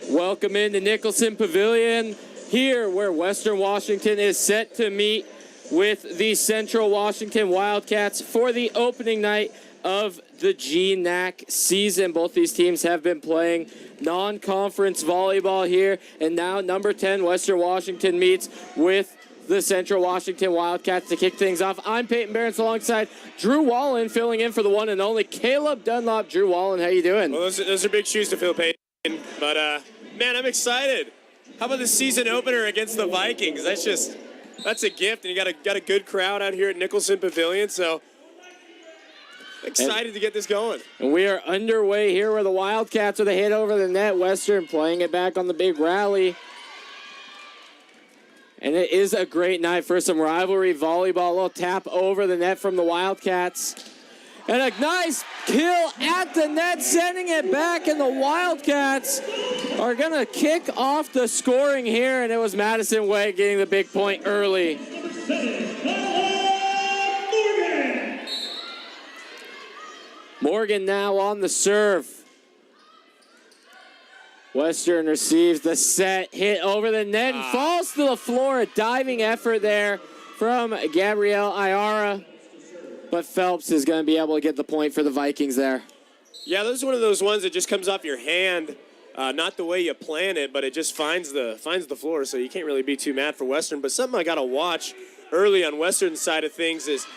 Welcome into Nicholson Pavilion, here where Western Washington is set to meet with the Central Washington Wildcats for the opening night of the GNAC season. Both these teams have been playing non-conference volleyball here, and now number 10 Western Washington meets with the Central Washington Wildcats to kick things off. I'm Peyton Behrens alongside Drew Wallen, filling in for the one and only Caleb Dunlop. Drew Wallen, how you doing? Well, those are big shoes to fill, Peyton, but man, I'm excited. How about the season opener against the Vikings? That's a gift, and you got a good crowd out here at Nicholson Pavilion, so excited to get this going. And we are underway here where the Wildcats with a hit over the net. Western playing it back on the big rally. And it is a great night for some rivalry volleyball. A little tap over the net from the Wildcats. And a nice kill at the net, sending it back, and the Wildcats are going to kick off the scoring here, and it was Madison Way getting the big point early. Morgan now on the serve. Western receives the set, hit over the net, and falls to the floor. A diving effort there from Gabrielle Ayara. But Phelps is going to be able to get the point for the Vikings there. Yeah, this is one of those ones that just comes off your hand, not the way you plan it, but it just finds the floor, so you can't really be too mad for Western. But something I got to watch early on Western's side of things is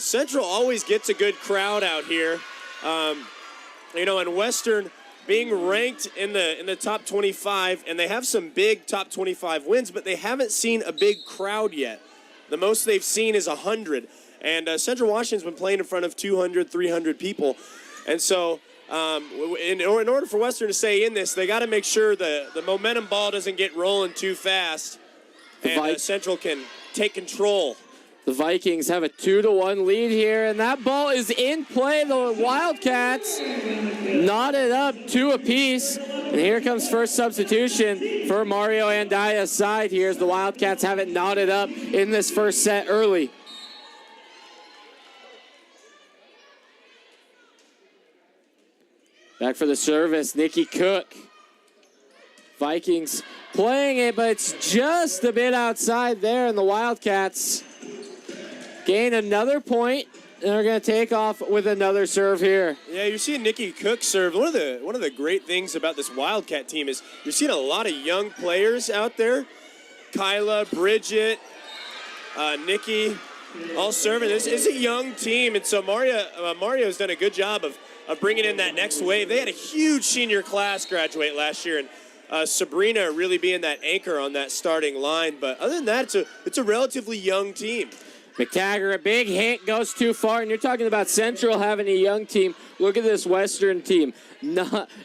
Central always gets a good crowd out here. And Western being ranked in the top 25, and they have some big top 25 wins, but they haven't seen a big crowd yet. The most they've seen is 100. And Central Washington's been playing in front of 200, 300 people. And so in order for Western to stay in this, they got to make sure the momentum ball doesn't get rolling too fast, and Central can take control. The Vikings have a 2-1 lead here, and that ball is in play. The Wildcats knotted up 2 apiece. And here comes first substitution for Mario Andaya's side here as the Wildcats have it knotted up in this first set early. Back for the service, Nikki Cook. Vikings playing it, but it's just a bit outside there, and the Wildcats gain another point, and they're going to take off with another serve here. Yeah, you're seeing Nikki Cook serve. One of the great things about this Wildcat team is you're seeing a lot of young players out there. Kyla, Bridget, Nikki, all serving. This is a young team, and so Mario's done a good job of bringing in that next wave. They had a huge senior class graduate last year, and Sabrina really being that anchor on that starting line. But other than that, it's a relatively young team. McTaggart, a big hit, goes too far, and you're talking about Central having a young team. Look at this Western team.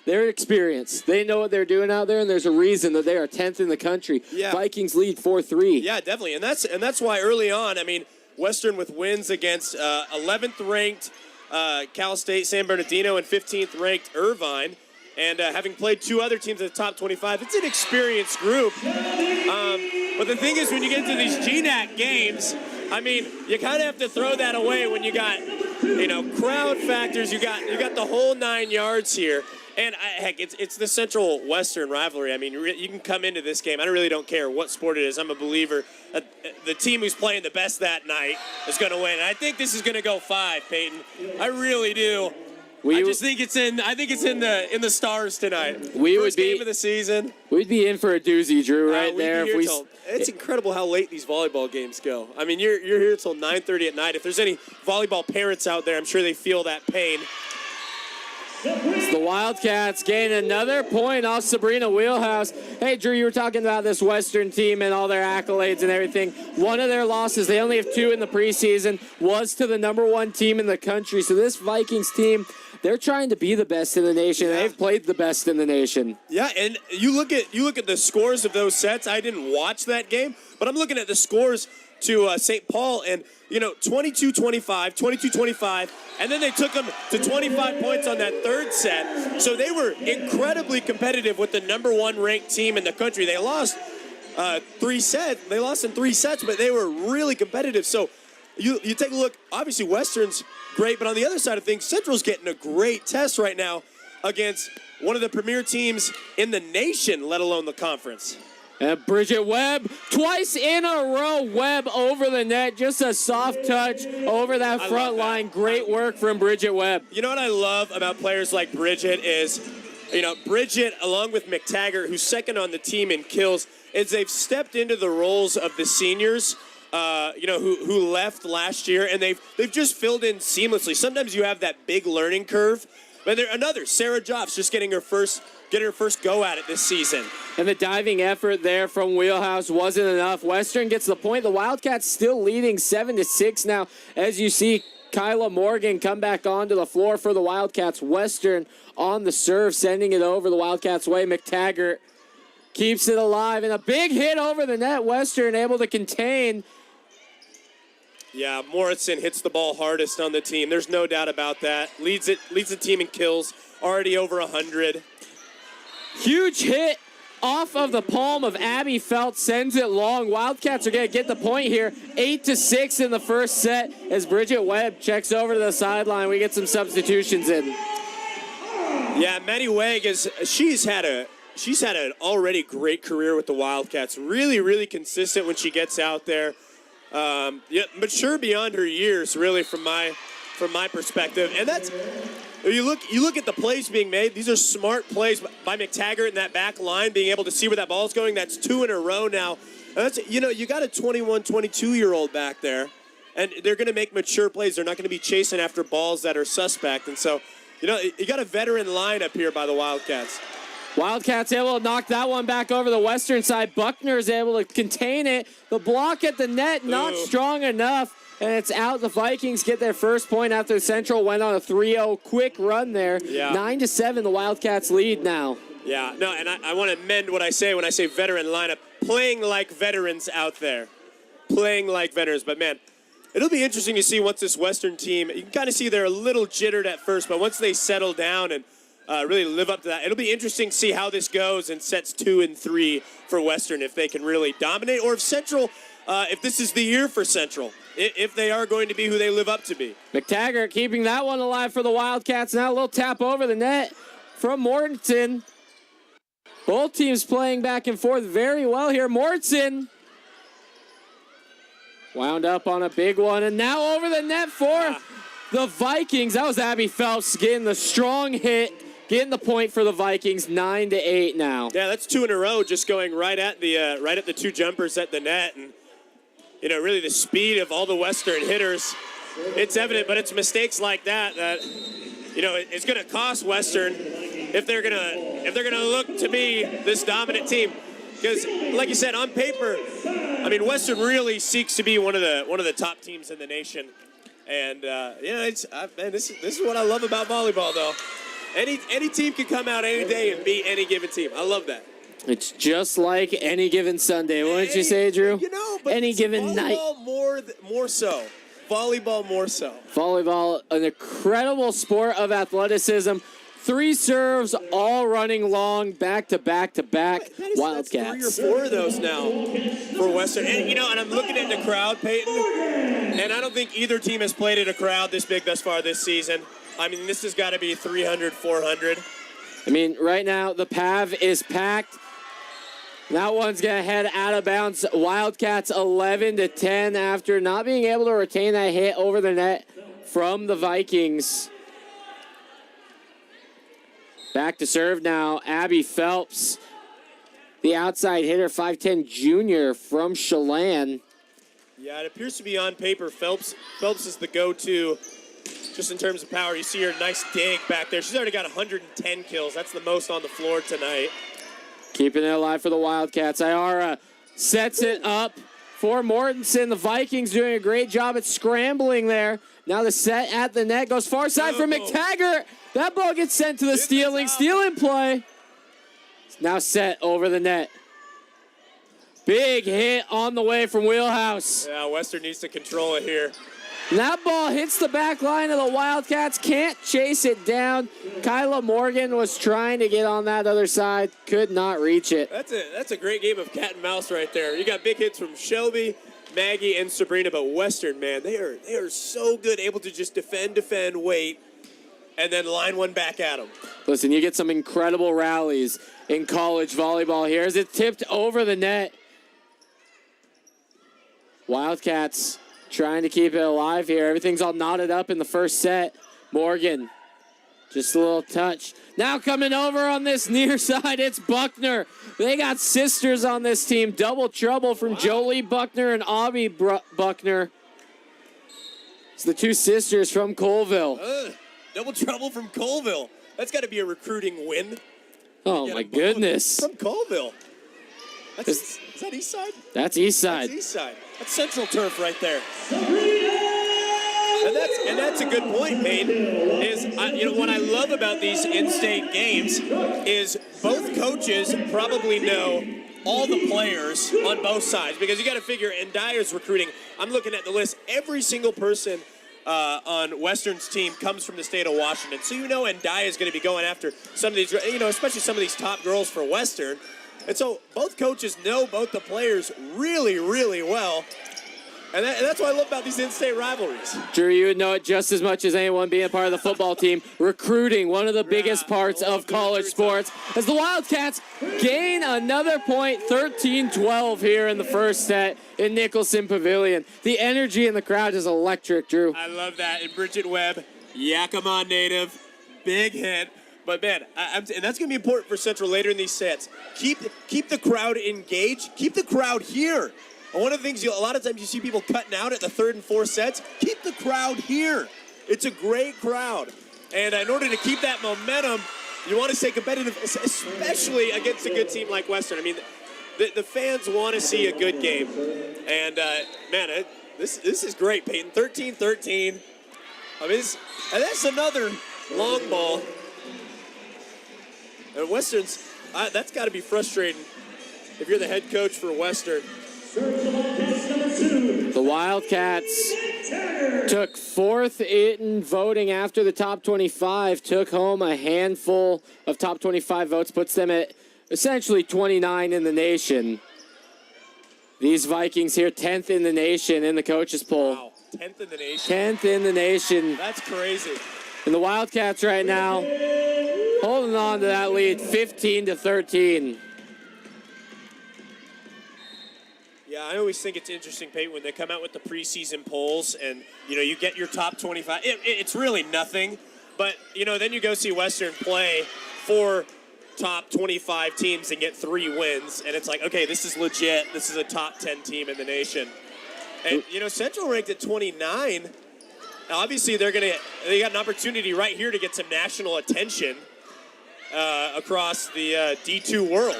They're experienced. They know what they're doing out there, and there's a reason that they are 10th in the country. Yeah. Vikings lead 4-3. Yeah, definitely, and that's why early on, Western with wins against 11th ranked Cal State San Bernardino and 15th ranked Irvine, and having played 2 other teams in the top 25, it's an experienced group. But the thing is, when you get into these GNAC games, you kind of have to throw that away when you got, crowd factors. You got the whole 9 yards here. And heck, it's the Central Western rivalry. You can come into this game. I really don't care what sport it is. I'm a believer. The team who's playing the best that night is going to win. And I think this is going to go 5, Peyton. I really do. I think it's in the stars tonight. First game of the season. We'd be in for a doozy, Drew, right there. It's incredible how late these volleyball games go. You're here till 9:30 at night. If there's any volleyball parents out there, I'm sure they feel that pain. The Wildcats gain another point off Sabrina Wheelhouse. Hey, Drew, you were talking about this Western team and all their accolades and everything. One of their losses, they only have 2 in the preseason, was to the #1 team in the country. So this Vikings team, they're trying to be the best in the nation. Yeah. They've played the best in the nation. Yeah, and you look at the scores of those sets. I didn't watch that game, but I'm looking at the scores to St. Paul, and 22-25, 22-25, and then they took them to 25 points on that third set. So they were incredibly competitive with the #1 ranked team in the country. They lost 3 sets. They lost in 3 sets, but they were really competitive. So you take a look. Obviously, Western's great, but on the other side of things, Central's getting a great test right now against one of the premier teams in the nation, let alone the conference. And Bridget Webb, twice in a row, Webb over the net. Just a soft touch over that front line. Great work from Bridget Webb. You know what I love about players like Bridget is, Bridget, along with McTaggart, who's second on the team in kills, is they've stepped into the roles of the seniors, who left last year, and they've just filled in seamlessly. Sometimes you have that big learning curve, but Sarah Joff's just getting her first go at it this season. And the diving effort there from Wheelhouse wasn't enough. Western gets the point. The Wildcats still leading 7-6 now. As you see, Kyla Morgan come back onto the floor for the Wildcats. Western on the serve, sending it over the Wildcats' way. McTaggart keeps it alive, and a big hit over the net. Western able to contain. Yeah, Morrison hits the ball hardest on the team. There's no doubt about that. Leads the team in kills, already over 100. Huge hit off of the palm of Abby Phelps, sends it long. Wildcats are going to get the point here. 8-6 in the first set as Bridget Webb checks over to the sideline. We get some substitutions in. Yeah, Maddie Wegg she's had an already great career with the Wildcats. Really, really consistent when she gets out there. Mature beyond her years, really, from my perspective. And that's, you look at the plays being made. These are smart plays by McTaggart in that back line, being able to see where that ball's going. That's 2 in a row now. And that's, you got a 21, 22-year-old back there, and they're going to make mature plays. They're not going to be chasing after balls that are suspect. And so, you got a veteran lineup here by the Wildcats. Wildcats able to knock that one back over the Western side. Buckner is able to contain it. The block at the net, not strong enough. And it's out. The Vikings get their first point after Central went on a 3-0 quick run there. Yeah. 9-7, the Wildcats lead now. Yeah, no, and I want to amend what I say when I say veteran lineup. Playing like veterans out there. Playing like veterans. But, man, it'll be interesting to see once this Western team, you can kind of see they're a little jittered at first, but once they settle down and really live up to that, it'll be interesting to see how this goes in sets 2 and 3 for Western, if they can really dominate, or if Central, if this is the year for Central, if they are going to be who they live up to be. McTaggart keeping that one alive for the Wildcats. Now a little tap over the net from Mortensen. Both teams playing back and forth very well here. Mortensen wound up on a big one, and now over the net for the Vikings. That was Abby Phelps getting the strong hit, getting the point for the Vikings. 9-8 now. Yeah, that's 2 in a row, just going right at the 2 jumpers at the net. And really the speed of all the Western hitters, it's evident, but it's mistakes like that it's going to cost Western if they're going to look to be this dominant team. Because, like you said, on paper, Western really seeks to be one of the top teams in the nation. And this is what I love about volleyball, though. Any team can come out any day and beat any given team. I love that. It's just like any given Sunday. Wouldn't you say, Drew? But any given night. More so. Volleyball more so. Volleyball, an incredible sport of athleticism. 3 serves, all running long, back to back to back. Wildcats. That's 3 or 4 of those now for Western. And I'm looking at the crowd, Peyton, and I don't think either team has played at a crowd this big thus far this season. This has got to be 300, 400. Right now the PAV is packed. That one's going to head out of bounds. Wildcats 11-10 after not being able to retain that hit over the net from the Vikings. Back to serve now, Abby Phelps, the outside hitter, 5'10 junior from Chelan. Yeah, it appears to be on paper. Phelps is the go-to just in terms of power. You see her nice dig back there. She's already got 110 kills. That's the most on the floor tonight. Keeping it alive for the Wildcats. Iara sets it up for Mortensen. The Vikings doing a great job at scrambling there. Now the set at the net goes far side for McTaggart. That ball gets sent to the stealing play. Now set over the net. Big hit on the way from Wheelhouse. Yeah, Western needs to control it here. And that ball hits the back line of the Wildcats. Can't chase it down. Kyla Morgan was trying to get on that other side. Could not reach it. That's a great game of cat and mouse right there. You got big hits from Shelby, Maggie, and Sabrina, but Western, man, they are so good, able to just defend, wait, and then line one back at them. Listen, you get some incredible rallies in college volleyball here as it tipped over the net. Wildcats trying to keep it alive here. Everything's all knotted up in the first set. Morgan, just a little touch. Now coming over on this near side, it's Buckner. They got sisters on this team. Double trouble from Jolie Buckner and Abby Buckner. It's the two sisters from Colville. Double trouble from Colville. That's got to be a recruiting win. Oh, my goodness. From Colville. Is that East Side? That's East Side. That's East Side. That's Central Turf right there. And that's a good point, Payne. Is what I love about these in-state games is both coaches probably know all the players on both sides, because you got to figure Ndia's recruiting. I'm looking at the list. Every single person on Western's team comes from the state of Washington, so Ndia is going to be going after some of these, especially some of these top girls for Western. And so both coaches know both the players really, really well. And that's what I love about these in-state rivalries. Drew, you would know it just as much as anyone being a part of the football team. Recruiting, one of the biggest parts of college sports. As the Wildcats gain another point, 13-12 here in the first set in Nicholson Pavilion. The energy in the crowd is electric, Drew. I love that. And Bridget Webb, Yakima native, big hit. But, man, and that's going to be important for Central later in these sets. Keep the crowd engaged. Keep the crowd here. And one of the things, a lot of times you see people cutting out at the third and fourth sets. Keep the crowd here. It's a great crowd. And in order to keep that momentum, you want to stay competitive, especially against a good team like Western. I mean, the fans want to see a good game. And, man, this is great, Peyton. 13-13. I mean, and that's another long ball. And Western's, that's got to be frustrating if you're the head coach for Western. The Wildcats took fourth in voting after the top 25, took home a handful of top 25 votes, puts them at essentially 29 in the nation. These Vikings here, 10th in the nation in the coaches poll. Wow, 10th in the nation. 10th in the nation. That's crazy. And the Wildcats right now holding on to that lead, 15-13. Yeah, I always think it's interesting, Peyton, when they come out with the preseason polls and, you get your top 25. It's really nothing. But, then you go see Western play 4 top 25 teams and get 3 wins. And it's like, okay, this is legit. This is a top 10 team in the nation. And, Central ranked at 29. Now, obviously, they got an opportunity right here to get some national attention across the D2 world.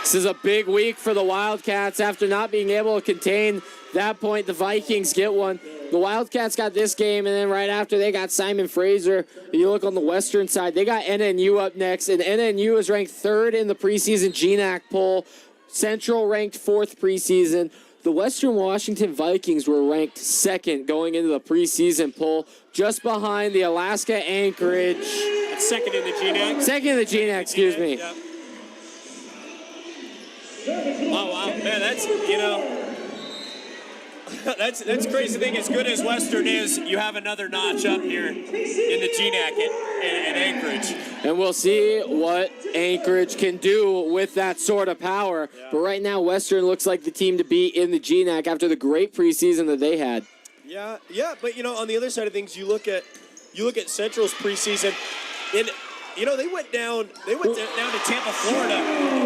This is a big week for the Wildcats. After not being able to contain that point, the Vikings get one. The Wildcats got this game, and then right after they got Simon Fraser. You look on the Western side, they got NNU up next, and NNU is ranked 3rd in the preseason GNAC poll. Central ranked 4th preseason. The Western Washington Vikings were ranked 2nd going into the preseason poll, just behind the Alaska Anchorage. That's 2nd in the GNAC? 2nd in the GNAC, excuse me. Yeah. Oh, wow. Man, that's crazy thing. As good as Western is, you have another notch up here in the GNAC in Anchorage. And we'll see what Anchorage can do with that sort of power. Yeah. But right now, Western looks like the team to beat in the GNAC after the great preseason that they had. Yeah. But, on the other side of things, you look at Central's preseason, and they went down to Tampa, Florida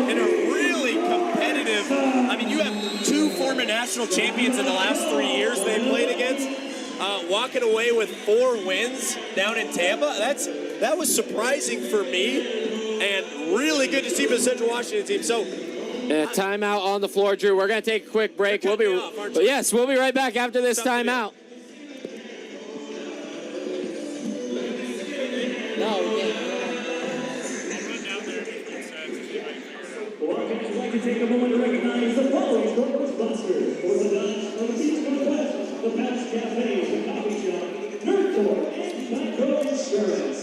in a really competitive. I mean, you have 2 former national champions in the last 3 years they played against. Walking away with 4 wins down in Tampa. That was surprising for me, and really good to see for the Central Washington team. So, timeout on the floor, Drew. We're going to take a quick break. We'll be right back after this timeout. I'd like to take a moment to recognize the following corporate sponsors for the Dutch of the East Northwest, the Patch Cafe, the Coffee Shop, Nerdcore, and Geico Insurance.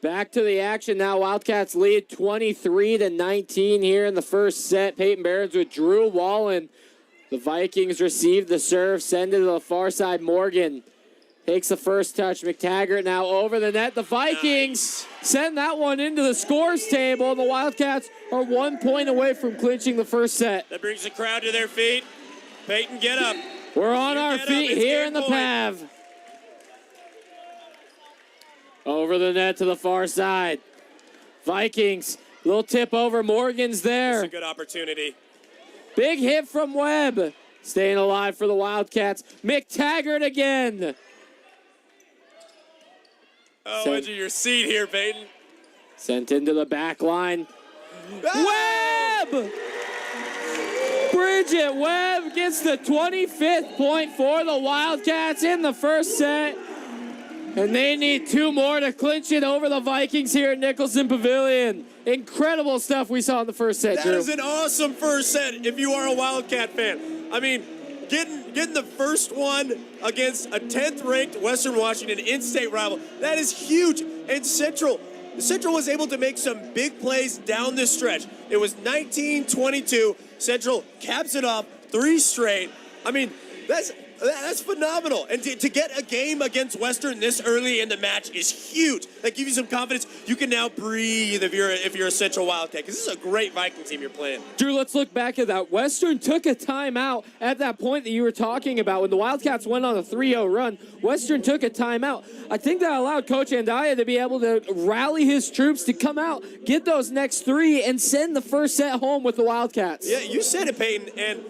Back to the action now. Wildcats lead 23-19 here in the first set. Peyton Barons with Drew Wallen. The Vikings receive the serve, send it to the far side. Morgan takes the first touch. McTaggart now over the net. The Vikings send that one into the scores table, and the Wildcats are 1 point away from clinching the first set. That brings the crowd to their feet. Peyton, get up. We're on our feet here in the PAV. Over the net to the far side. Vikings, little tip over. Morgan's there. That's a good opportunity. Big hit from Webb. Staying alive for the Wildcats. McTaggart again. Oh, edge of your seat here, Peyton. Sent into the back line. Webb! Bridget Webb gets the 25th point for the Wildcats in the first set. And they need 2 more to clinch it over the Vikings here at Nicholson Pavilion. Incredible stuff we saw in the first set, Drew. That is an awesome first set if you are a Wildcat fan. I mean, getting the first one against a 10th ranked Western Washington in-state rival, that is huge. And Central was able to make some big plays down this stretch. It was 19-22. Central caps it off 3 straight. I mean, that's phenomenal. And to get a game against Western this early in the match is huge. That gives you some confidence. You can now breathe if you're a Central Wildcat, because this is a great Viking team you're playing. Drew, let's look back at that. Western took a timeout at that point that you were talking about. When the Wildcats went on a 3-0 run, Western took a timeout. I think that allowed Coach Andaya to be able to rally his troops to come out, get those next 3, and send the first set home with the Wildcats. Yeah, you said it, Peyton, and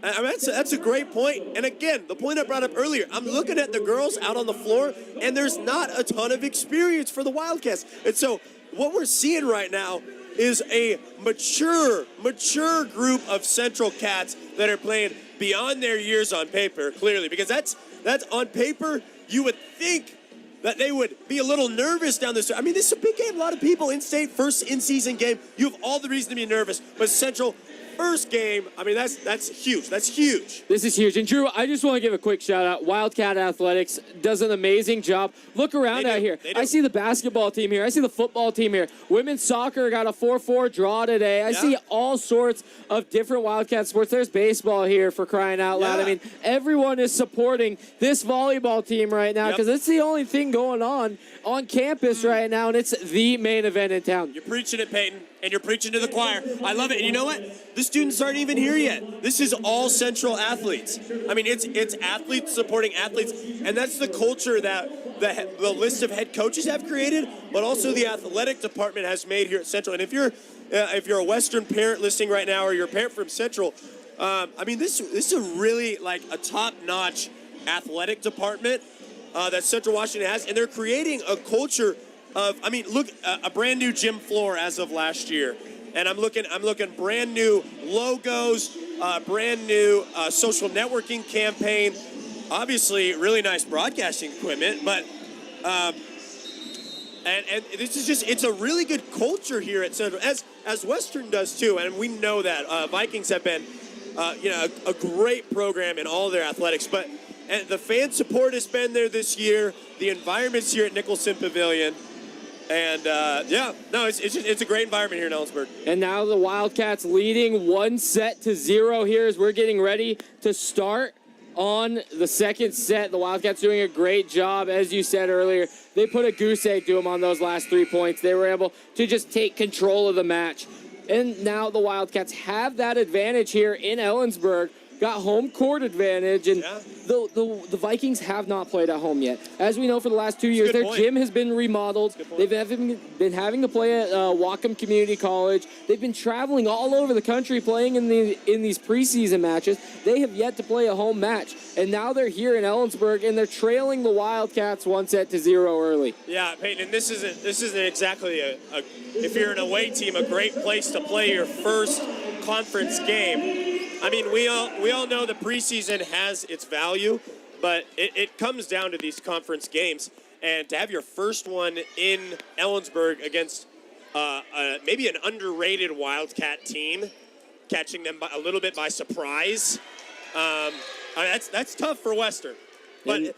I mean, that's a great point. And again, the point I brought up earlier, I'm looking at the girls out on the floor, and there's not a ton of experience for the Wildcats. And so what we're seeing right now is a mature group of Central Cats that are playing beyond their years on paper, clearly, because that's on paper, you would think that they would be a little nervous down this. I mean, this is a big game. A lot of people in-state, first in-season game. You have all the reason to be nervous, but Central, first game, I mean, that's huge. That's huge. This is huge. And Drew, I just want to give a quick shout out. Wildcat Athletics does an amazing job. Look around out here. I see the basketball team here. I see the football team here. Women's soccer got a 4-4 draw today. I see all sorts of different Wildcat sports. There's baseball here, for crying out loud. I mean, everyone is supporting this volleyball team right now because it's the only thing going on campus right now, and it's the main event in town. You're preaching it, Peyton, and you're preaching to the choir. I love it. And you know what? The students aren't even here yet. This is all Central athletes. I mean, it's athletes supporting athletes, and that's the culture that the list of head coaches have created, but also the athletic department has made here at Central. And if you're a Western parent listening right now, or you're a parent from Central, I mean, this is a really like a top-notch athletic department that Central Washington has, and they're creating a culture of, I mean, look, a brand new gym floor as of last year, and I'm looking brand new logos, brand new social networking campaign, obviously really nice broadcasting equipment, but and this is just, it's a really good culture here at Central, as Western does too, and we know that Vikings have been a great program in all their athletics, but and the fan support has been there this year. The environment's here at Nicholson Pavilion. And, it's a great environment here in Ellensburg. And now the Wildcats leading 1-0 here as we're getting ready to start on the second set. The Wildcats doing a great job, as you said earlier. They put a goose egg to them on those last 3 points. They were able to just take control of the match. And now the Wildcats have that advantage here in Ellensburg. Got home court advantage, and the Vikings have not played at home yet. As we know, for the last 2 years, their gym has been remodeled. They've been having to play at Whatcom Community College. They've been traveling all over the country playing in these preseason matches. They have yet to play a home match, and now they're here in Ellensburg, and they're trailing the Wildcats 1-0 early. Yeah, Peyton, and this isn't exactly if you're an away team, a great place to play your first conference game. I mean, we all know the preseason has its value, but it comes down to these conference games. And to have your first one in Ellensburg against maybe an underrated Wildcat team, catching them a little bit by surprise, I mean, that's tough for Western. But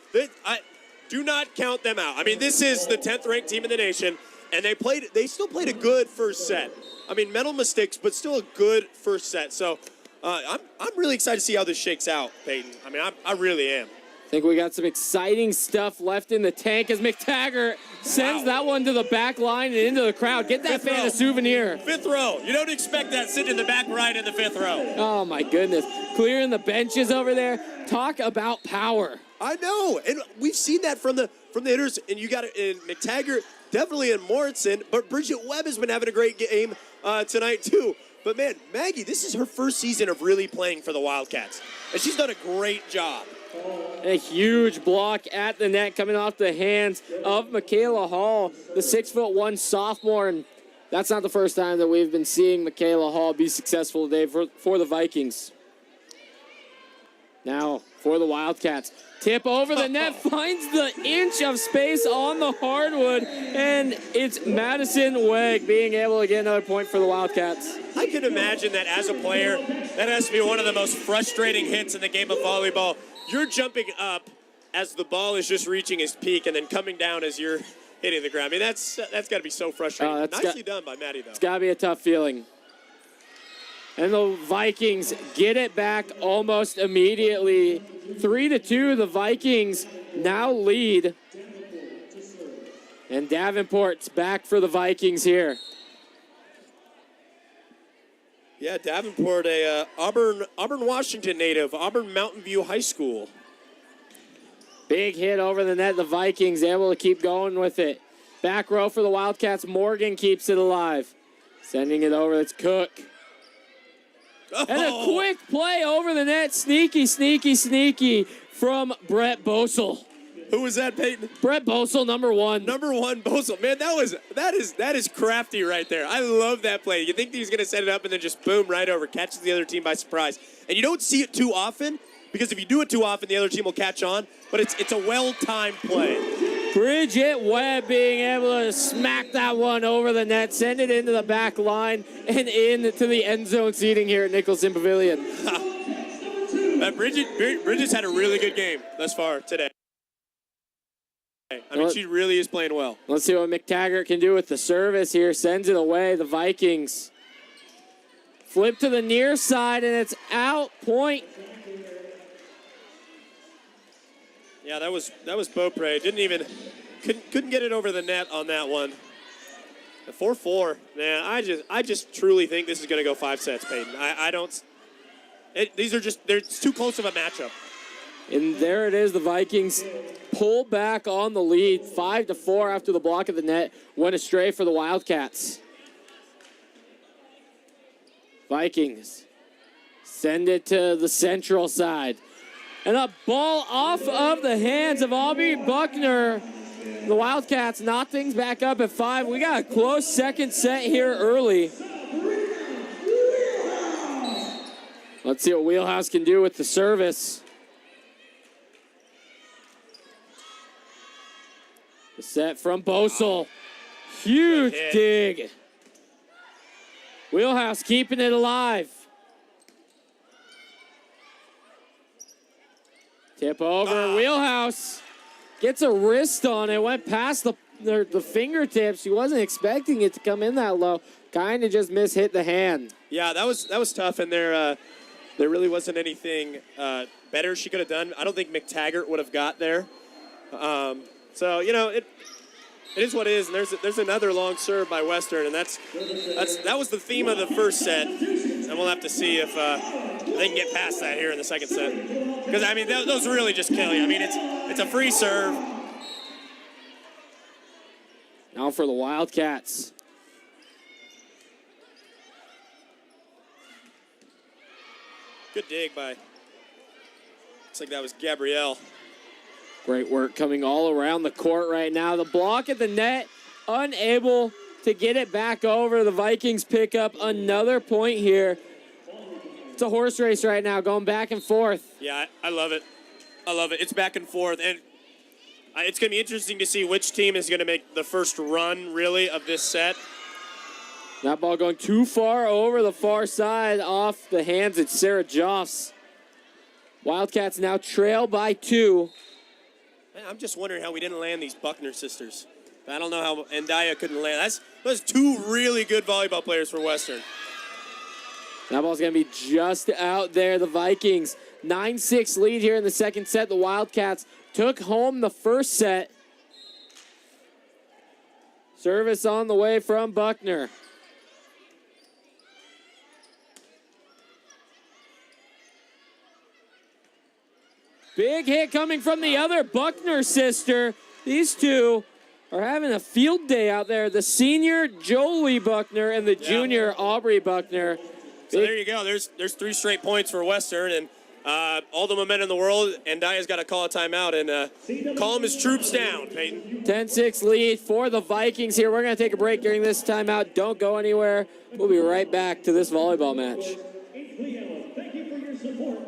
do not count them out. I mean, this is the 10th ranked team in the nation. And they still played a good first set. I mean, mental mistakes, but still a good first set. So I'm really excited to see how this shakes out, Peyton. I mean, I really am. I think we got some exciting stuff left in the tank as McTaggart sends that one to the back line and into the crowd. Get that fan a souvenir. Fifth row. You don't expect that sitting in the back right in the fifth row. Oh, my goodness. Clearing the benches over there. Talk about power. I know. And we've seen that from the hitters. And you got it in McTaggart, definitely in Morrison. But Bridget Webb has been having a great game tonight, too. But, man, Maggie, this is her first season of really playing for the Wildcats. And she's done a great job. A huge block at the net coming off the hands of Michaela Hall, the 6'1" sophomore. And that's not the first time that we've been seeing Michaela Hall be successful today for the Vikings. Now for the Wildcats. Tip over the net, finds the inch of space on the hardwood, and it's Madison Wegg being able to get another point for the Wildcats. I can imagine that as a player, that has to be one of the most frustrating hits in the game of volleyball. You're jumping up as the ball is just reaching its peak and then coming down as you're hitting the ground. I mean, that's got to be so frustrating. Nicely done by Maddie, though. It's got to be a tough feeling. And the Vikings get it back almost immediately. 3-2, the Vikings now lead. And Davenport's back for the Vikings here. Yeah, Davenport, a Auburn, Washington native, Auburn Mountain View High School. Big hit over the net. The Vikings able to keep going with it. Back row for the Wildcats. Morgan keeps it alive. Sending it over. It's Cook. Oh. And a quick play over the net. Sneaky, sneaky, sneaky from Brett Bosel. Who was that, Peyton? Brett Bosel, number one. Number one, Bosel. Man, that is crafty right there. I love that play. You think he's going to set it up and then just boom right over, catches the other team by surprise. And you don't see it too often, because if you do it too often, the other team will catch on. But it's a well-timed play. Bridget Webb being able to smack that one over the net, send it into the back line, and into the end zone seating here at Nicholson Pavilion. Bridget's had a really good game thus far today. I mean, she really is playing well. Let's see what McTaggart can do with the service here. Sends it away. The Vikings flip to the near side, and it's out. Point. Yeah, that was Beaupre. Couldn't get it over the net on that one. 4-4. Man, I just truly think this is going to go 5 sets, Peyton. I don't. They're too close of a matchup. And there it is. The Vikings pull back on the lead. 5-4 after the block of the net went astray for the Wildcats. Vikings send it to the central side. And a ball off of the hands of Aubrey Buckner. The Wildcats knock things back up at 5. We got a close second set here early. Let's see what Wheelhouse can do with the service. The set from Bosel. Huge dig. Wheelhouse keeping it alive. Tip over. Wheelhouse gets a wrist on it. Went past the fingertips. She wasn't expecting it to come in that low. Kind of just mishit the hand. Yeah, that was tough, and there really wasn't anything better she could have done. I don't think McTaggart would have got there. So it is what it is. And there's another long serve by Western, and that was the theme of the first set. And we'll have to see if they can get past that here in the second set. Because I mean, those really just kill you. I mean, it's a free serve. Now for the Wildcats. Good dig by. Looks like that was Gabrielle. Great work coming all around the court right now. The block at the net, unable to get it back over. The Vikings pick up another point here. It's a horse race right now, going back and forth. Yeah, I love it. I love it. It's back and forth. And it's going to be interesting to see which team is going to make the first run, really, of this set. That ball going too far over the far side off the hands of Sarah Joffs. Wildcats now trail by 2. Man, I'm just wondering how we didn't land these Buckner sisters. I don't know how Andaya couldn't land. Those two really good volleyball players for Western. That ball's going to be just out there. The Vikings, 9-6 lead here in the second set. The Wildcats took home the first set. Service on the way from Buckner. Big hit coming from the other Buckner sister. These two are having a field day out there. The senior Jolie Buckner and the junior Aubrey Buckner. So there you go. There's 3 straight points for Western, and all the momentum in the world. And Daya's got to call a timeout and calm his troops down, Peyton. 10-6 lead for the Vikings here. We're going to take a break during this timeout. Don't go anywhere. We'll be right back to this volleyball match. Thank you for your support.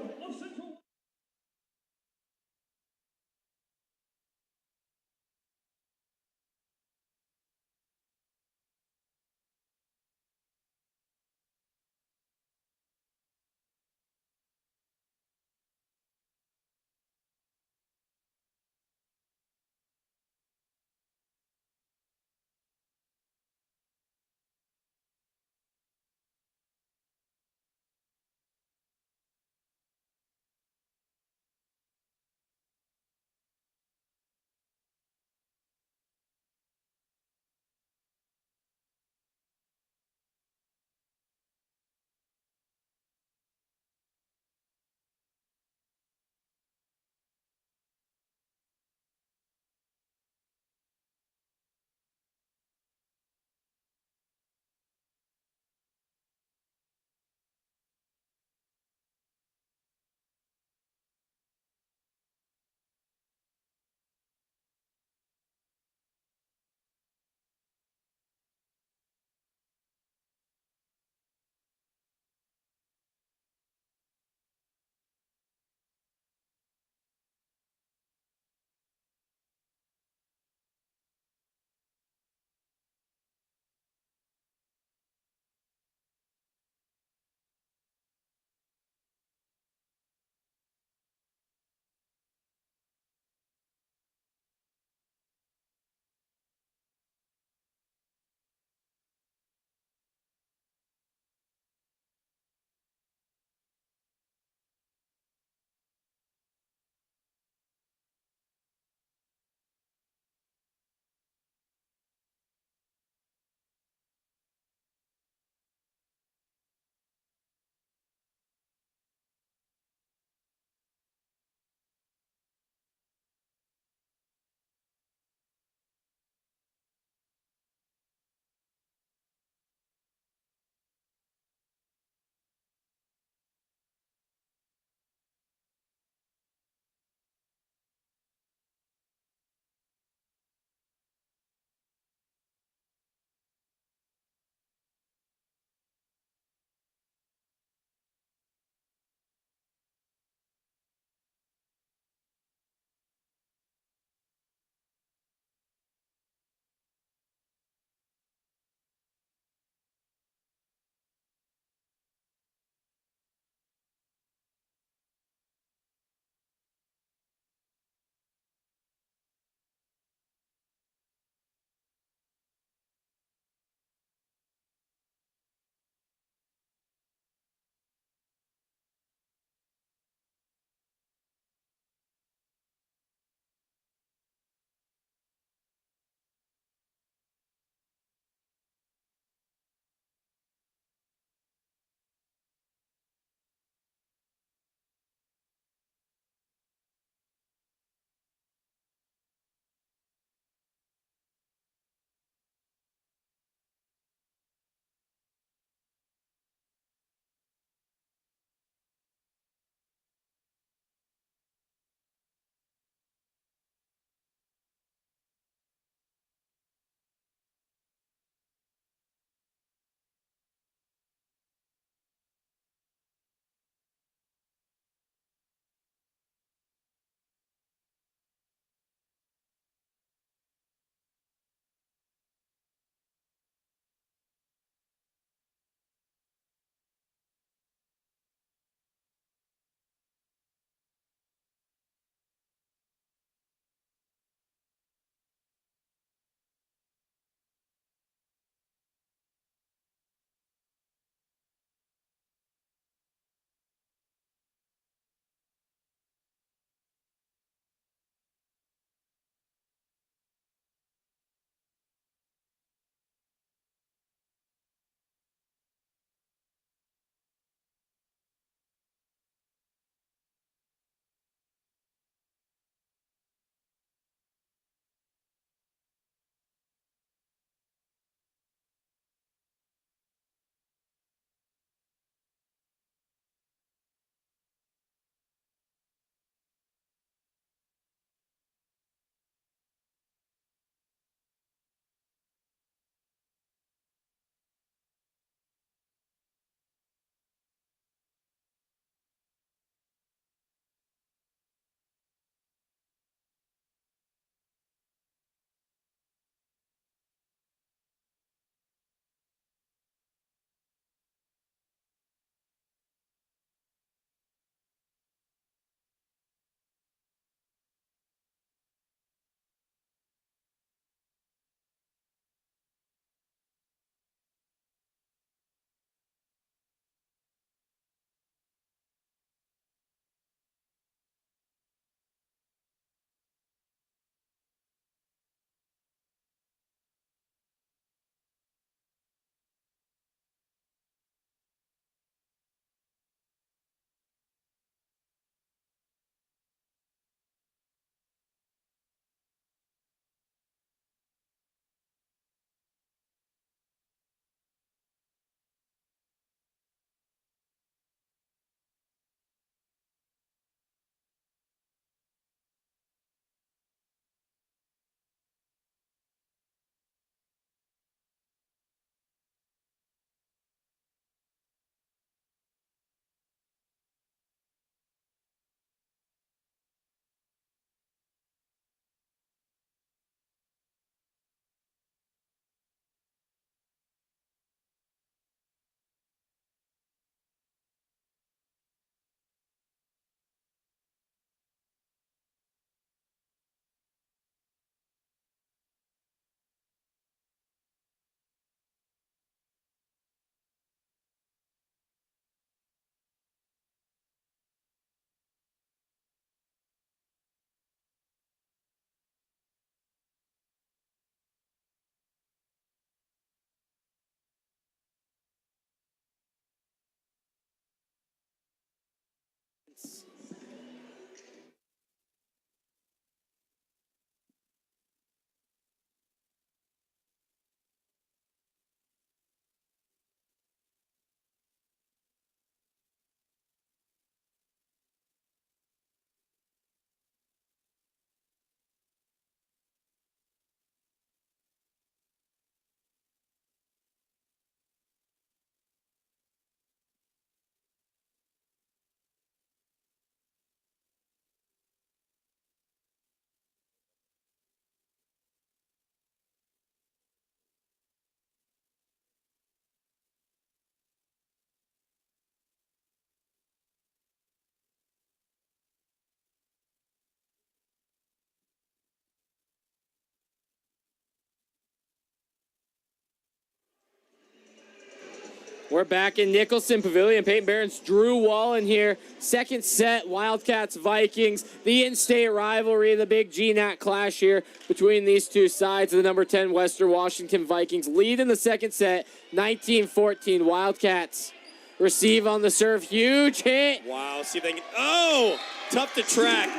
We're back in Nicholson Pavilion. Peyton Barron's Drew Wallen here. Second set, Wildcats Vikings. The in-state rivalry, the big GNAT clash here between these two sides. The number 10 Western Washington Vikings lead in the second set, 19-14. Wildcats receive on the serve. Huge hit. Wow, see if they can. Oh, tough to track.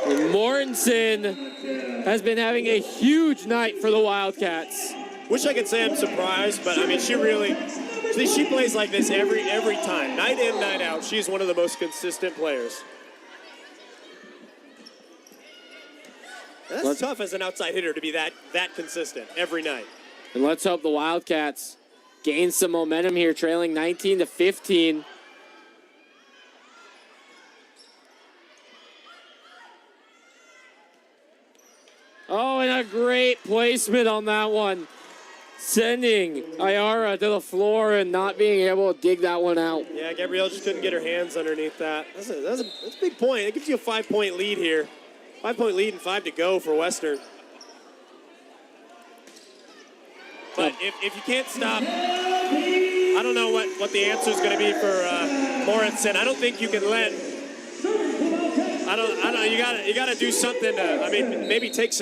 Mortensen has been having a huge night for the Wildcats. Wish I could say I'm surprised, but I mean, she plays like this every time, night in, night out. She's one of the most consistent players. That's tough as an outside hitter to be that consistent every night. And let's hope the Wildcats gain some momentum here, trailing 19-15. Oh, and a great placement on that one. Sending Ayara to the floor and not being able to dig that one out. Yeah, Gabrielle just couldn't get her hands underneath that. That's a big point. It gives you a 5-point lead here. 5-point lead and 5 to go for Western. But if you can't stop, I don't know what the answer is going to be for Mortensen. I don't think you can let. I don't. You got to do something. I mean, maybe take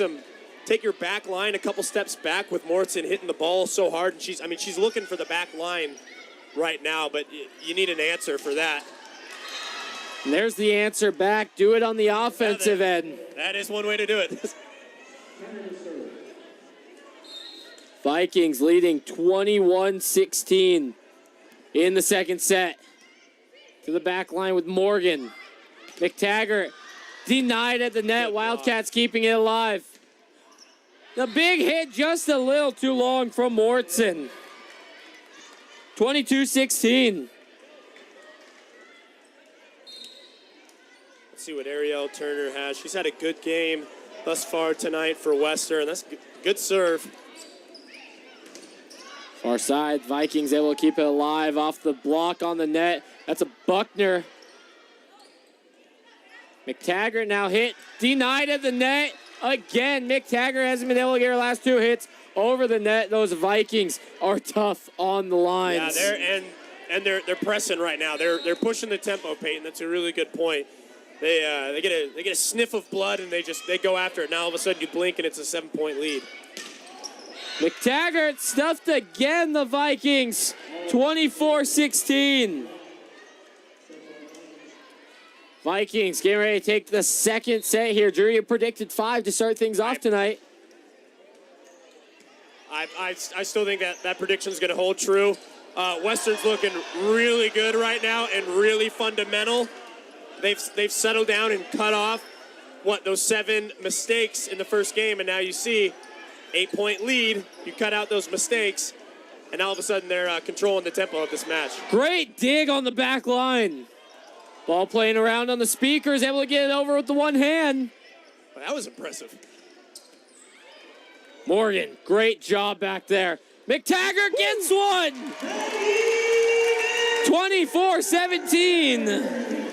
your back line a couple steps back with Mortensen hitting the ball so hard. And she's looking for the back line right now, but you need an answer for that. And there's the answer back. Do it on the offensive end. That is one way to do it. Vikings leading 21-16 in the second set. To the back line with Morgan. McTaggart denied at the net. Wildcats keeping it alive. The big hit just a little too long from Mortensen. 22-16. Let's see what Ariel Turner has. She's had a good game thus far tonight for Western. That's good serve. Far side, Vikings able to keep it alive off the block on the net. That's a Buckner. McTaggart now hit, denied at the net. Again, McTaggart hasn't been able to get her last two hits over the net. Those Vikings are tough on the lines. Yeah, they're pressing right now. They're pushing the tempo, Peyton. That's a really good point. They get a sniff of blood and they go after it. Now all of a sudden you blink and it's a 7-point lead. McTaggart stuffed again, the Vikings. 24-16. Vikings getting ready to take the second set here. Drew, you predicted 5 to start things off tonight. I still think that prediction is going to hold true. Western's looking really good right now and really fundamental. They've settled down and cut off those 7 mistakes in the first game, and now you see 8-point lead. You cut out those mistakes, and all of a sudden they're controlling the tempo of this match. Great dig on the back line. Ball playing around on the speakers, able to get it over with the one hand. Well, that was impressive. Morgan, great job back there. McTaggart gets one. 24-17.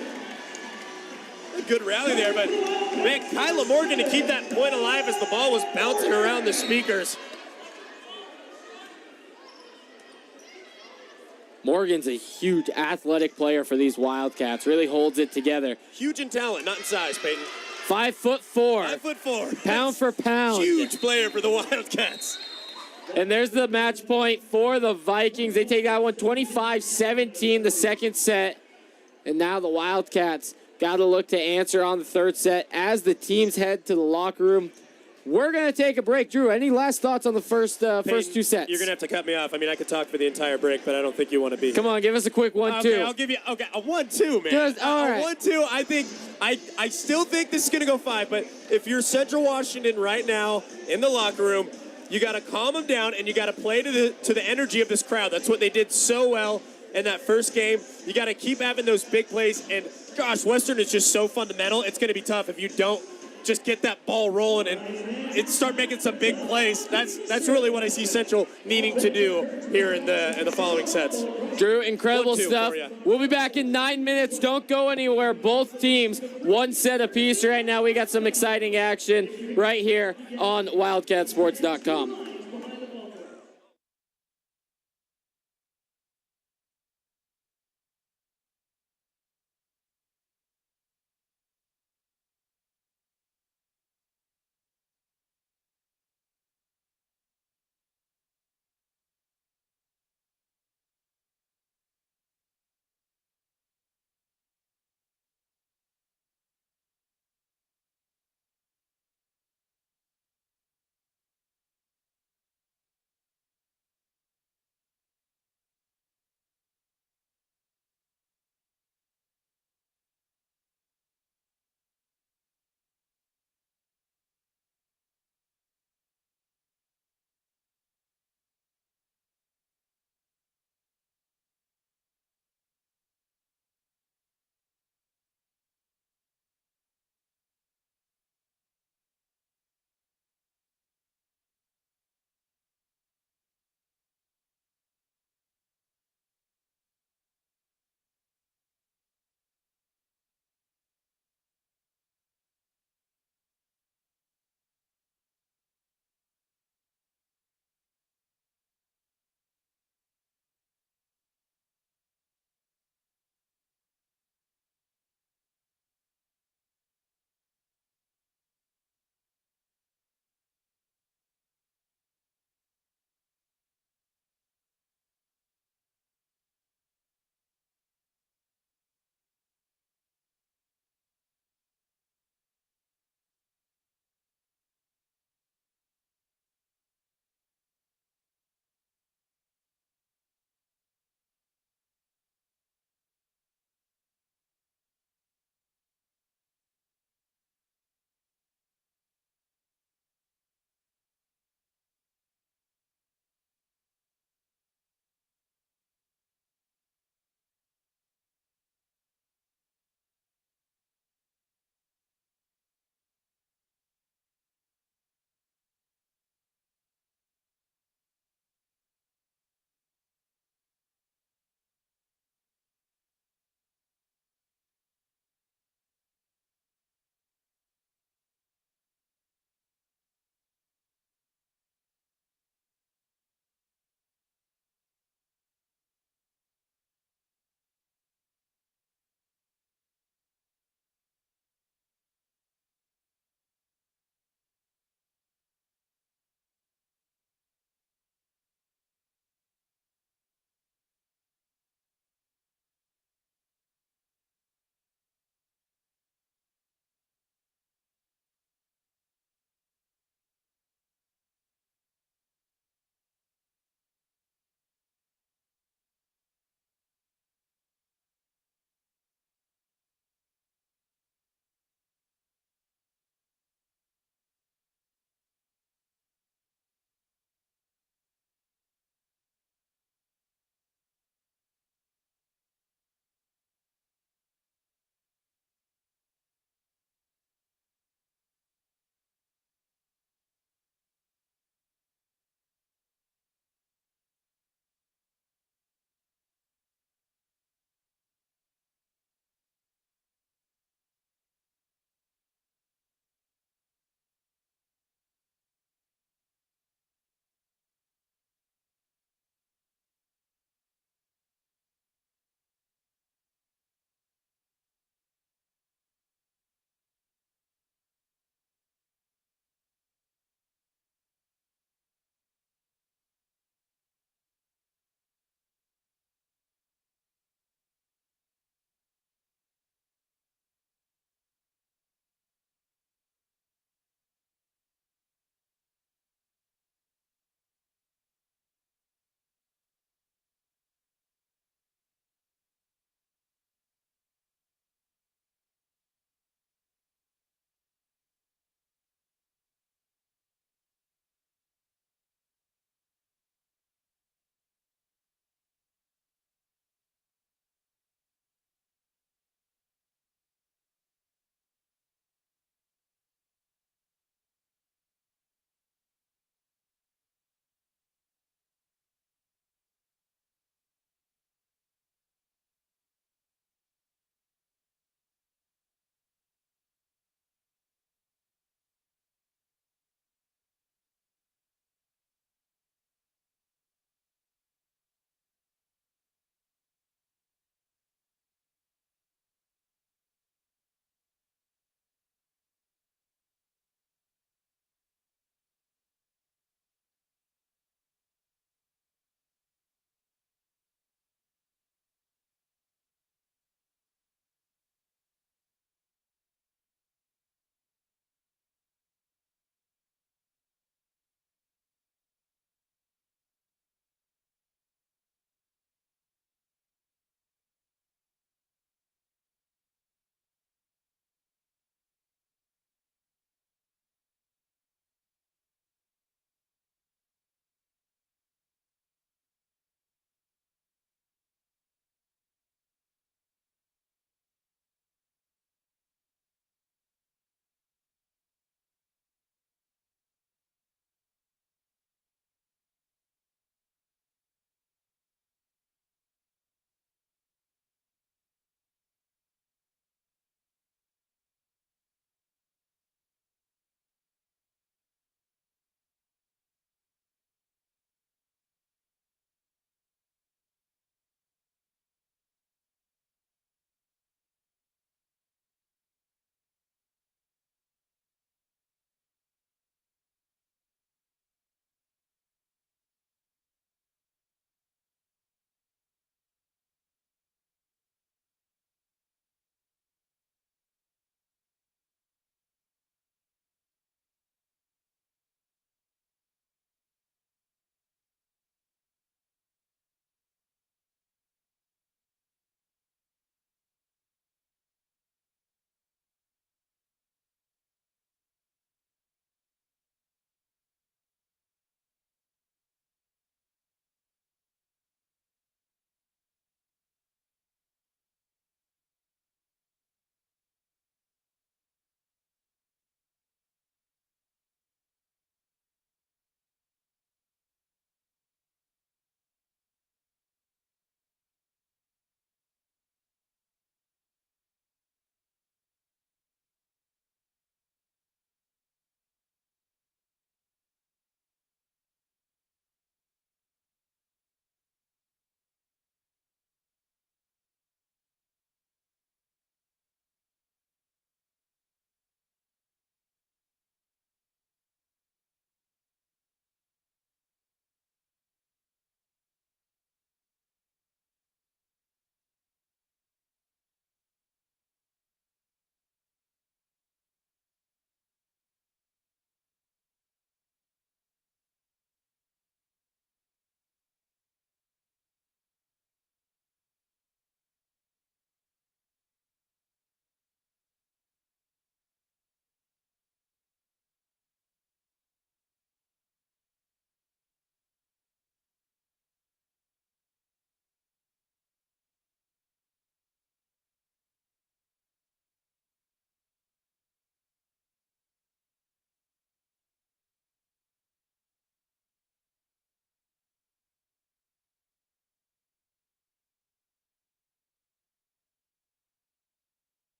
A good rally there, but man, Kyla Morgan to keep that point alive as the ball was bouncing around the speakers. Morgan's a huge athletic player for these Wildcats. Really holds it together. Huge in talent, not in size, Peyton. 5'4". 5'4". Pound for pound. Huge player for the Wildcats. And there's the match point for the Vikings. They take that one 25-17, the second set. And now the Wildcats got to look to answer on the third set as the teams head to the locker room. We're going to take a break. Drew, any last thoughts on the first two sets? You're going to have to cut me off. I mean, I could talk for the entire break, but I don't think you want to be. Come on, give us a quick 1-2. Okay, I'll give you a 1-2, man. All right. A 1-2, I still think this is going to go 5, but if you're Central Washington right now in the locker room, you got to calm them down and you got to play to the energy of this crowd. That's what they did so well in that first game. You got to keep having those big plays, and gosh, Western is just so fundamental. It's going to be tough if you don't just get that ball rolling and start making some big plays. That's really what I see Central needing to do here in the following sets. Drew, incredible stuff. We'll be back in 9 minutes. Don't go anywhere. Both teams, one set apiece right now. We got some exciting action right here on WildcatSports.com.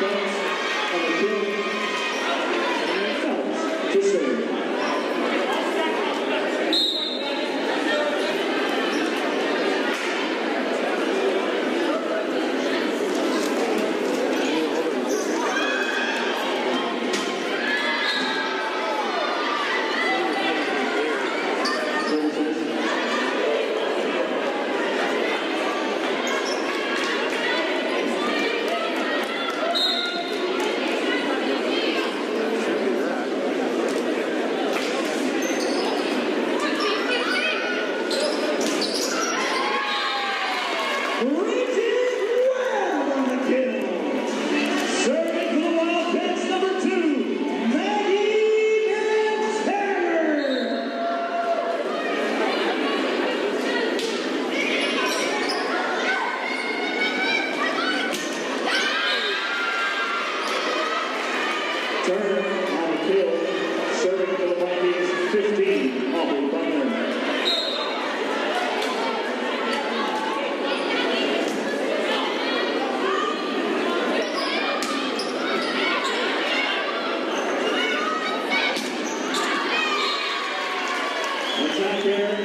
Points on the kill. To serve. Turner on the kill, serving for the Vikings, 15, Aubrey Butler. Attack here.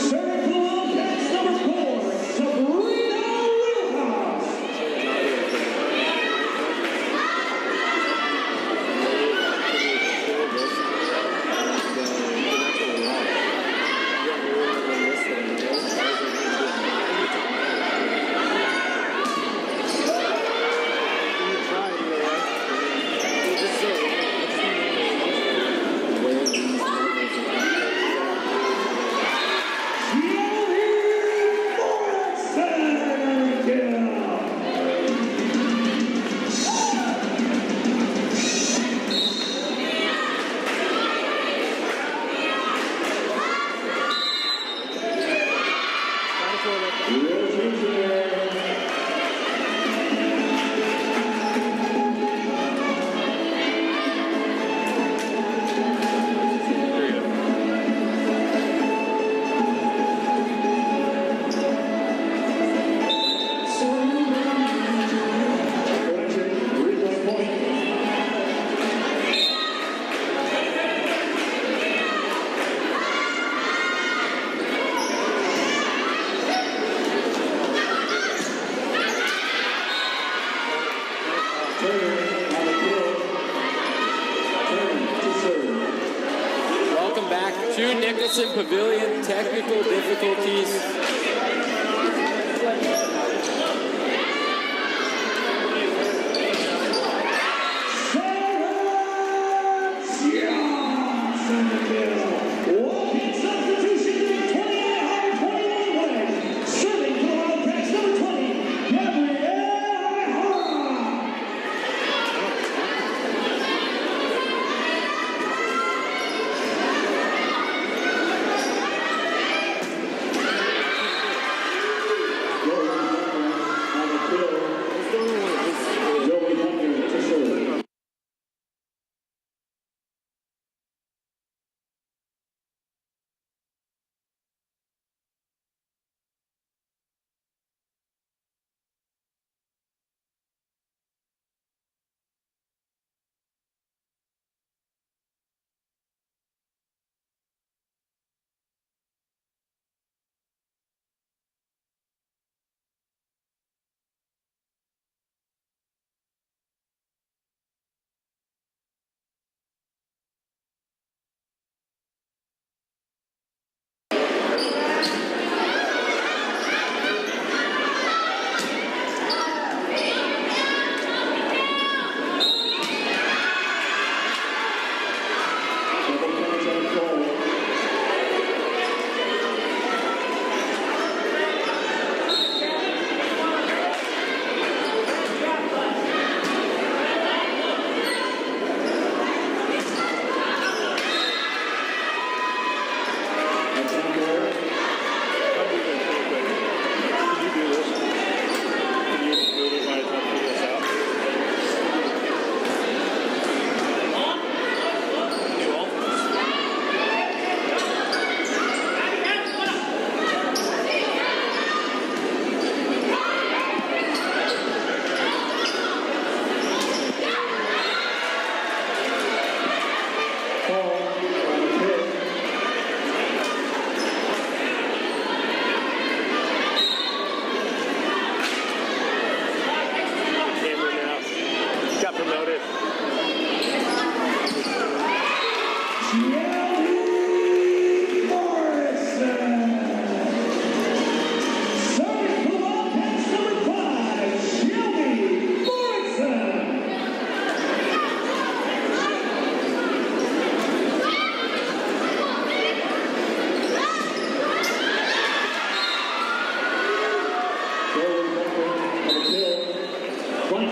Serving for the Wildcats, number 4, Sabrina Wilcox. Welcome back to Nicholson Pavilion. Technical difficulties. Walk-in substitution, 28-21 win. Serving for the Wildcats, number 20, Gabrielle Hara.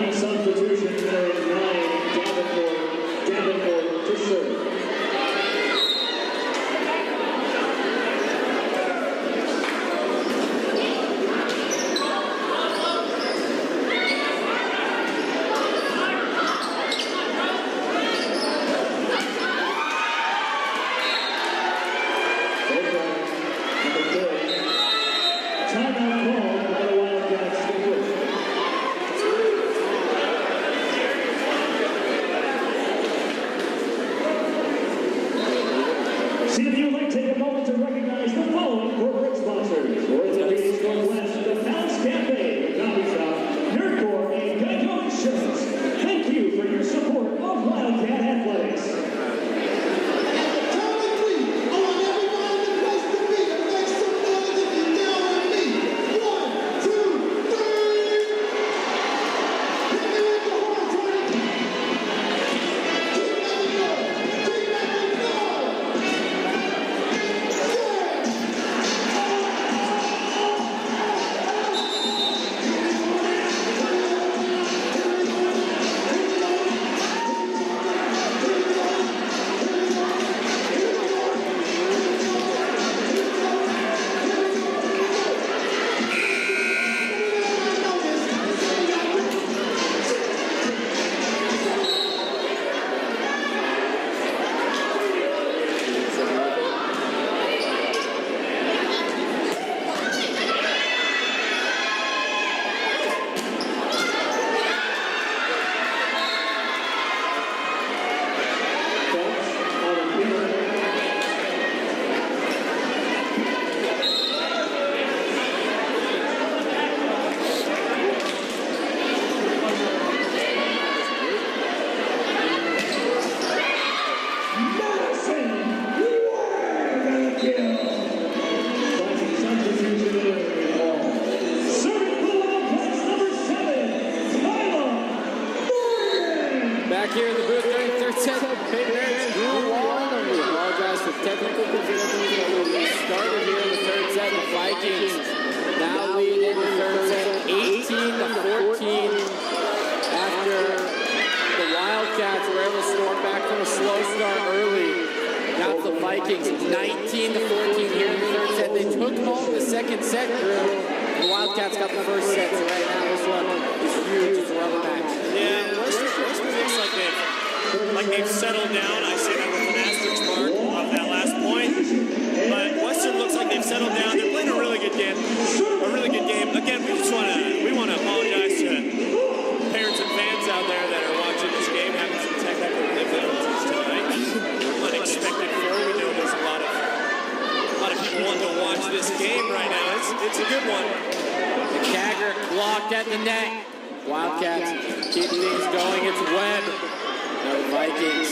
Following substitution, there is 9, Davenport to serve. CWU would like to take a moment to recognize the following corporate sponsors. Orthopedics Northwest, the Palace Cafe, Coffee Shop, Nerdcore, and Geico Insurance. Thank you for your support of Wildcat Athletics. Back here in the booth during third set, Patriots grew on. We apologize for technical difficulties. We started here in the third set. The Vikings now lead in the third set, 18-14. After the Wildcats were able to score back from a slow start early. Now the Vikings 19-14 here in the third set. They took home the second set, Drew. The Wildcats got the first set, so right now this one is huge. It's a rubber match. Yeah, Western looks like they've settled down. I say that with an asterisk mark of that last point. But Western looks like they've settled down. They're playing a really good game. Again, we want to apologize to parents and fans out there that are watching this game, having some technical difficulties tonight. Unexpected flow. We know there's a lot of people wanting to watch this game right now. It's a good one. McCaggart blocked at the net. Wildcats keep things going. It's Webb. Now the Vikings.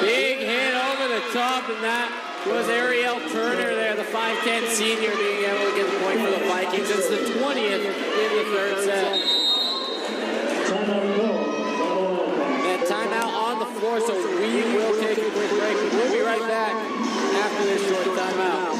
Big hit over the top, and that was Ariel Turner there, the 5'10 senior, being able to get the point for the Vikings. It's the 20th in the third set. And timeout on the floor, so we will take a quick break. We'll be right back after this short timeout.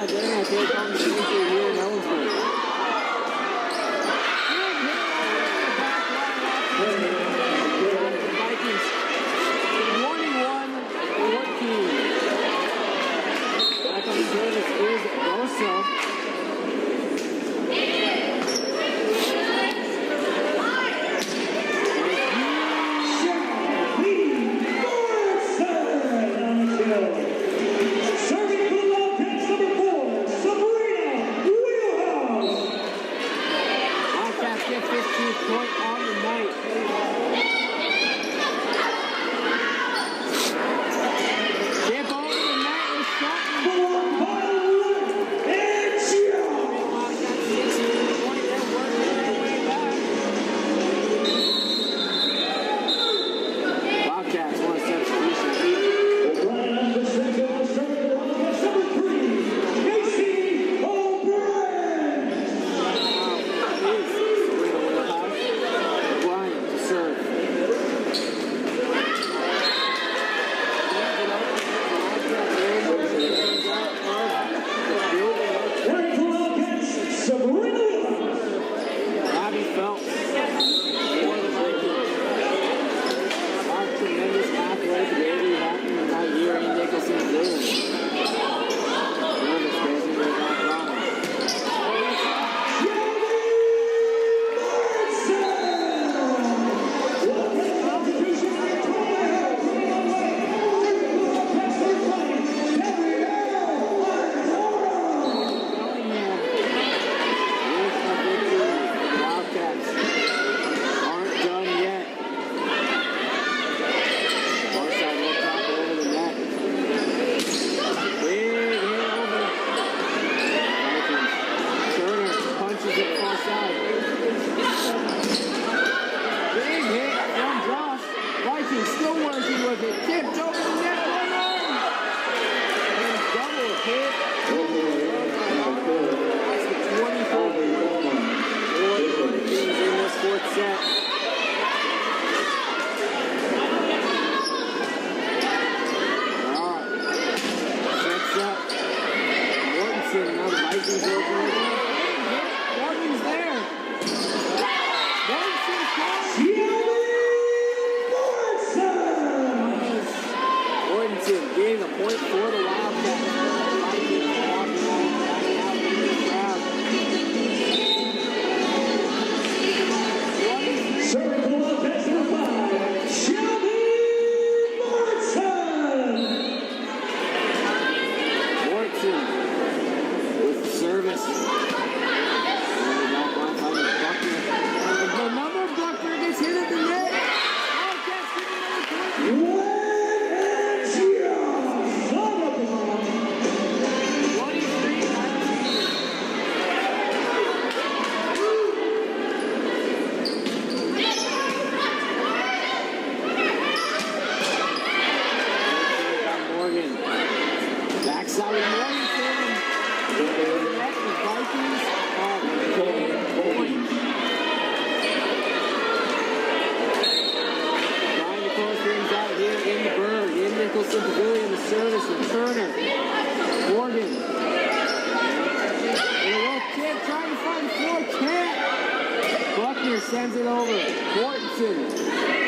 They're going to take on the future here in Ellensburg. Vikings 21-14. Back on service is Rosso. Serving for the Wildcats, number 4, Sabrina Wheelhouse. Wildcats get 15th point on the night. Tip over the net is shot. Blocked by Wood and Chia. Wildcats 16th point. They're working their way back. Wildcats want to substitution. O'Brien on the second, serving for the Wildcats, number 3, Casey O'Brien. O'Brien to serve. Serving for the Wildcats, Sabrina Wheelhouse. Bobby Phelps for the Vikings. Our tremendous athletic ability happening in that year in Nicholson Village. Tremendous crazy with that drama. Bellingham with a victory. The Wildcats aren't done yet. Far side will top over the net. Big hit over. Vikings. Turner punches it far side. Big hit from Josh. Vikings still working with it. Tipped over the net. And double hit. That's the 24th. Four Vikings in this fourth set. Alright. Sets up. Mortensen. Now the Vikings working with it. Morgan's there. Mortensen's coming. Mortensen getting a point for the Wildcats. Vikings walking on back out in the crowd. 23. Serving for the Wildcats, number 5, Shelby Morrison. Mortensen with the service. Another Buckner gets hit at the net. Wildcats get another point. Wood and Chia. Son of a gun. 23-19. Morgan. Backside with Mortensen. The Vikings have a point. Trying to close things out here in the Berg, in Nicholson Pavilion, the service from Turner. Morgan. And a little kid trying to find the floor, can't. Buckner sends it over. Mortensen.